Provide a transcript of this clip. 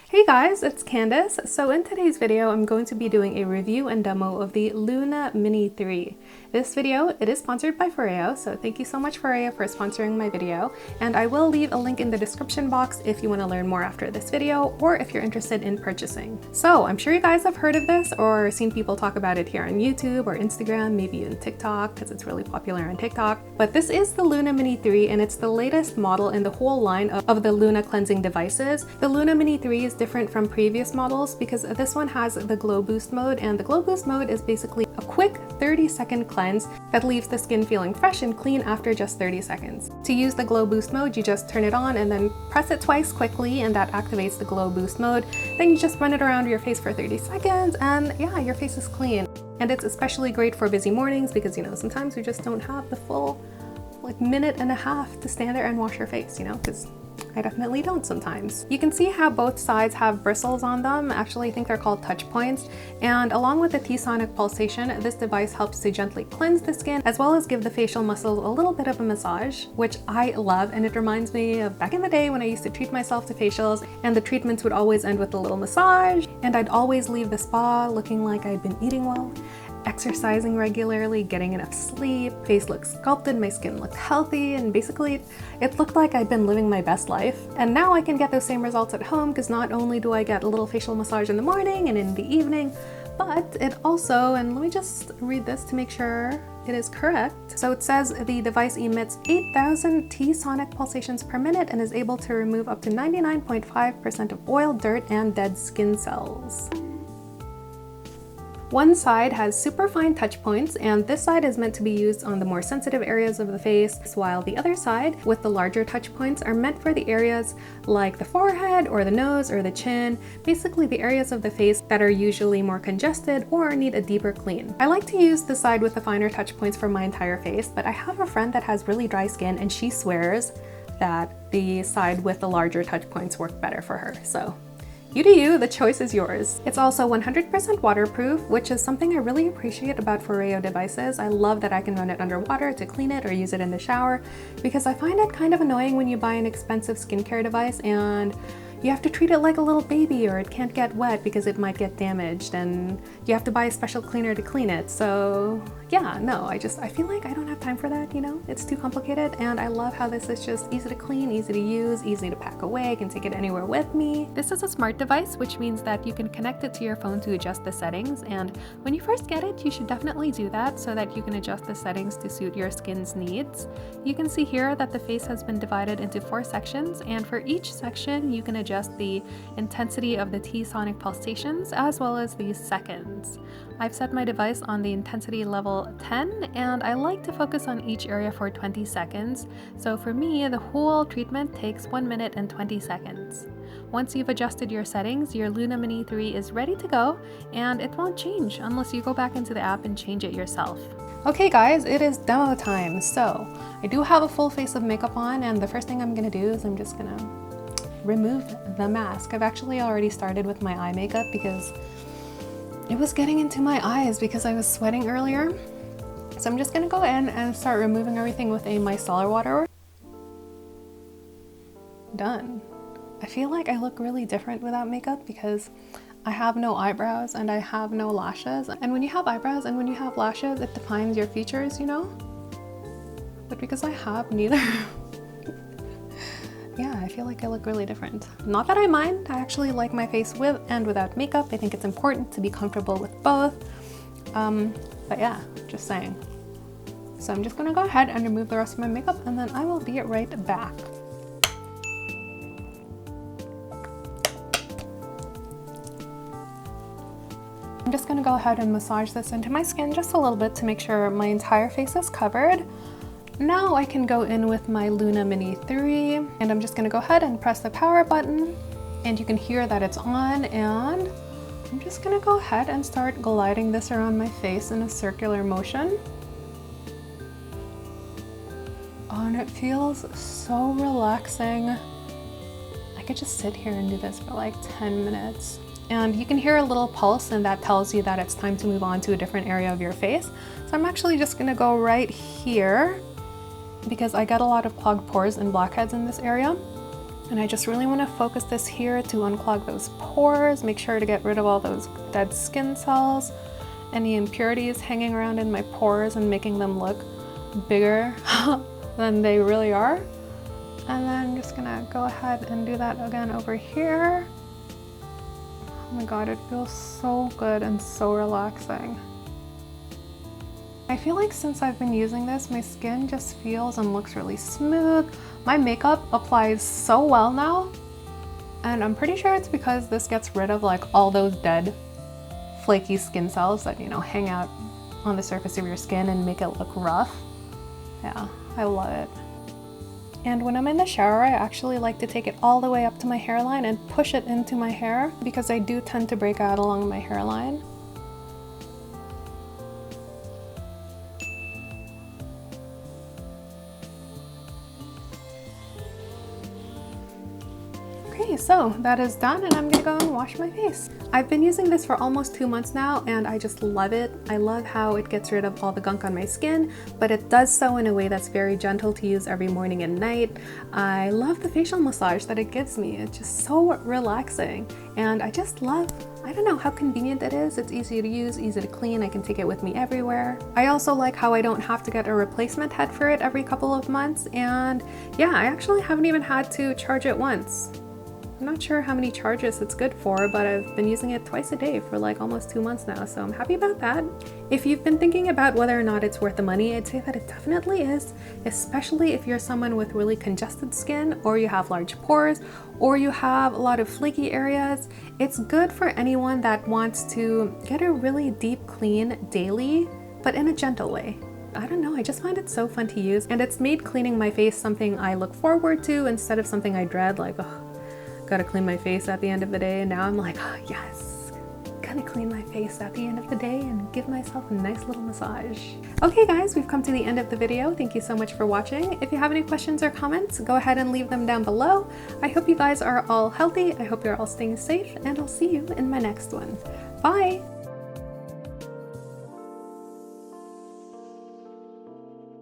Hey guys, it's Candace. So in today's video, I'm going to be doing a review and demo of the Luna Mini 3. This video, it is sponsored by Foreo, so thank you so much Foreo for sponsoring my video. And I will leave a link in the description box if you want to learn more after this video or if you're interested in purchasing. So I'm sure you guys have heard of this or seen people talk about it here on YouTube or Instagram, maybe even TikTok, because it's really popular on TikTok. But this is the Luna Mini 3 and it's the latest model in the whole line of the Luna cleansing devices. The Luna Mini 3 is different from previous models because this one has the Glow Boost mode, and the Glow Boost mode is basically a quick 30-second cleanse that leaves the skin feeling fresh and clean after just 30 seconds. To use the Glow Boost mode, you just turn it on and then press it twice quickly and that activates the Glow Boost mode. Then you just run it around your face for 30 seconds and yeah, your face is clean. And it's especially great for busy mornings because, you know, sometimes we just don't have the full minute and a half to stand there and wash your face, you know, because I definitely don't sometimes. You can see how both sides have bristles on them. Actually, I think they're called touch points. And along with the T-sonic pulsation, this device helps to gently cleanse the skin as well as give the facial muscles a little bit of a massage, which I love. And it reminds me of back in the day when I used to treat myself to facials and the treatments would always end with a little massage. And I'd always leave the spa looking like I'd been eating well, exercising regularly, getting enough sleep, face looked sculpted, my skin looked healthy, and basically it looked like I'd been living my best life. And now I can get those same results at home because not only do I get a little facial massage in the morning and in the evening, but it also, and let me just read this to make sure it is correct. So it says the device emits 8,000 T-sonic pulsations per minute and is able to remove up to 99.5% of oil, dirt, and dead skin cells. One side has super fine touch points, and this side is meant to be used on the more sensitive areas of the face, while the other side, with the larger touch points, are meant for the areas like the forehead or the nose or the chin, basically the areas of the face that are usually more congested or need a deeper clean. I like to use the side with the finer touch points for my entire face, but I have a friend that has really dry skin and she swears that the side with the larger touch points work better for her. So you do you, the choice is yours. It's also 100% waterproof, which is something I really appreciate about Foreo devices. I love that I can run it underwater to clean it or use it in the shower, because I find it kind of annoying when you buy an expensive skincare device and you have to treat it like a little baby or it can't get wet because it might get damaged and you have to buy a special cleaner to clean it. So yeah, no, I feel like I don't have time for that, you know? It's too complicated, and I love how this is just easy to clean, easy to use, easy to pack away. I can take it anywhere with me. This is a smart device, which means that you can connect it to your phone to adjust the settings, and when you first get it, you should definitely do that so that you can adjust the settings to suit your skin's needs. You can see here that the face has been divided into 4 sections, and for each section, you can adjust the intensity of the T-sonic pulsations as well as the seconds. I've set my device on the intensity level 10, and I like to focus on each area for 20 seconds. So for me, the whole treatment takes 1 minute and 20 seconds. Once you've adjusted your settings, your Luna Mini 3 is ready to go, and it won't change unless you go back into the app and change it yourself. Okay guys, it is demo time. So I do have a full face of makeup on, and the first thing I'm gonna do is I'm just gonna remove the mask. I've actually already started with my eye makeup because it was getting into my eyes because I was sweating earlier. So I'm just gonna go in and start removing everything with a micellar water. Done. I feel like I look really different without makeup because I have no eyebrows and I have no lashes. And when you have eyebrows and when you have lashes, it defines your features, you know? But because I have neither, yeah, I feel like I look really different. Not that I mind, I actually like my face with and without makeup. I think it's important to be comfortable with both. But yeah, just saying. So I'm just gonna go ahead and remove the rest of my makeup and then I will be right back. I'm just gonna go ahead and massage this into my skin just a little bit to make sure my entire face is covered. Now I can go in with my Luna Mini 3, and I'm just gonna go ahead and press the power button, and you can hear that it's on, and I'm just gonna go ahead and start gliding this around my face in a circular motion. Oh, and it feels so relaxing. I could just sit here and do this for like 10 minutes. And you can hear a little pulse, and that tells you that it's time to move on to a different area of your face. So I'm actually just gonna go right here because I get a lot of clogged pores and blackheads in this area. And I just really want to focus this here to unclog those pores, make sure to get rid of all those dead skin cells, any impurities hanging around in my pores and making them look bigger than they really are. And then I'm just gonna go ahead and do that again over here. Oh my god, it feels so good and so relaxing. I feel like since I've been using this, my skin just feels and looks really smooth. My makeup applies so well now, and I'm pretty sure it's because this gets rid of like all those dead flaky skin cells that, you know, hang out on the surface of your skin and make it look rough. Yeah, I love it. And when I'm in the shower, I actually like to take it all the way up to my hairline and push it into my hair because I do tend to break out along my hairline. Okay, so that is done and I'm gonna go and wash my face. I've been using this for almost 2 months now and I just love it. I love how it gets rid of all the gunk on my skin, but it does so in a way that's very gentle to use every morning and night. I love the facial massage that it gives me. It's just so relaxing and I just love, I don't know how convenient it is. It's easy to use, easy to clean. I can take it with me everywhere. I also like how I don't have to get a replacement head for it every couple of months, and yeah, I actually haven't even had to charge it once. I'm not sure how many charges it's good for, but I've been using it twice a day for like almost 2 months now, so I'm happy about that. If you've been thinking about whether or not it's worth the money, I'd say that it definitely is, especially if you're someone with really congested skin, or you have large pores, or you have a lot of flaky areas. It's good for anyone that wants to get a really deep clean daily, but in a gentle way. I don't know, I just find it so fun to use, and it's made cleaning my face something I look forward to instead of something I dread, like, ugh, gotta clean my face at the end of the day. And now I'm like, oh yes, gonna clean my face at the end of the day and give myself a nice little massage. Okay guys, we've come to the end of the video. Thank you so much for watching. If you have any questions or comments, go ahead and leave them down below. I hope you guys are all healthy. I hope you're all staying safe, and I'll see you in my next one. Bye!